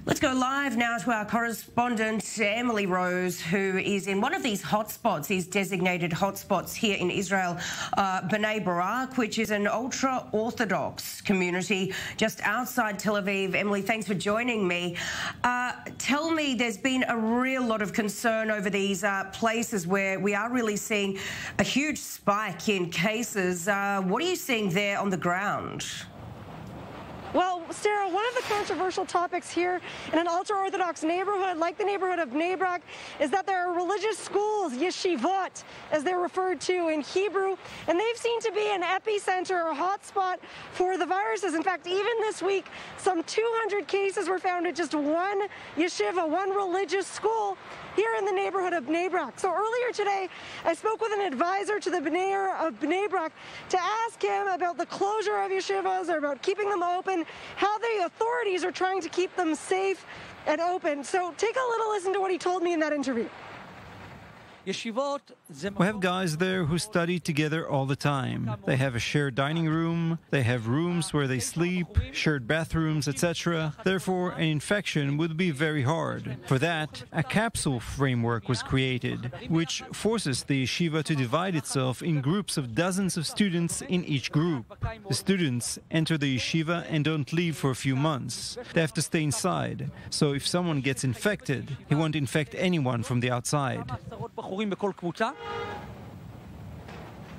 Let's go live now to our correspondent, Emily Rose, who is in one of these hotspots, these designated hotspots here in Israel, Bnei Brak, which is an ultra-Orthodox community just outside Tel Aviv. Emily, thanks for joining me. Tell me, there's been a real lot of concern over these places where we are really seeing a huge spike in cases. What are you seeing there on the ground? Well, Sarah, one of the controversial topics here in an ultra-Orthodox neighborhood, like the neighborhood of Bnei Brak, is that there are religious schools, yeshivot, as they're referred to in Hebrew, and they've seemed to be an epicenter or hotspot for the viruses. In fact, even this week, some 200 cases were found at just one yeshiva, one religious school here in the neighborhood of Bnei Brak. So earlier today, I spoke with an advisor to the mayor of Bnei Brak to ask him about the closure of yeshivas or about keeping them open, how the authorities are trying to keep them safe and open. So take a little listen to what he told me in that interview. We have guys there who study together all the time. They have a shared dining room, they have rooms where they sleep, shared bathrooms, etc. Therefore, an infection would be very hard. For that, a capsule framework was created, which forces the yeshiva to divide itself in groups of dozens of students in each group. The students enter the yeshiva and don't leave for a few months. They have to stay inside. So if someone gets infected, he won't infect anyone from the outside.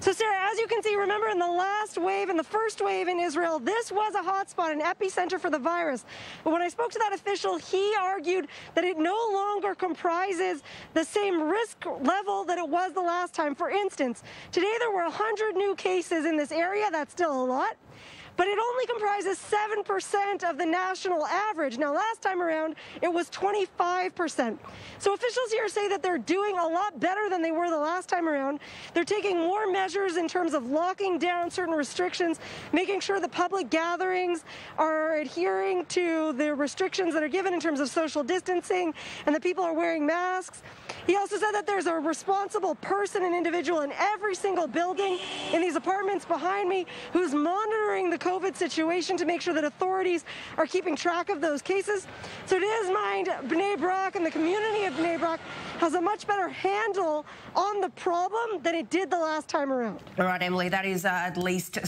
So, Sarah, as you can see, remember in the last wave, in the first wave in Israel, this was a hotspot, an epicenter for the virus. But when I spoke to that official, he argued that it no longer comprises the same risk level that it was the last time. For instance, today there were 100 new cases in this area. That's still a lot. But it only comprises 7% of the national average. Now, last time around, it was 25%. So officials here say that they're doing a lot better than they were the last time around. They're taking more measures in terms of locking down certain restrictions, making sure the public gatherings are adhering to the restrictions that are given in terms of social distancing and that people are wearing masks. He also said that there's a responsible person, an individual in every single building in these apartments behind me who's monitoring the COVID situation to make sure that authorities are keeping track of those cases. So to his mind, Bnei Brak and the community of Bnei Brak has a much better handle on the problem than it did the last time around. All right, Emily, that is at least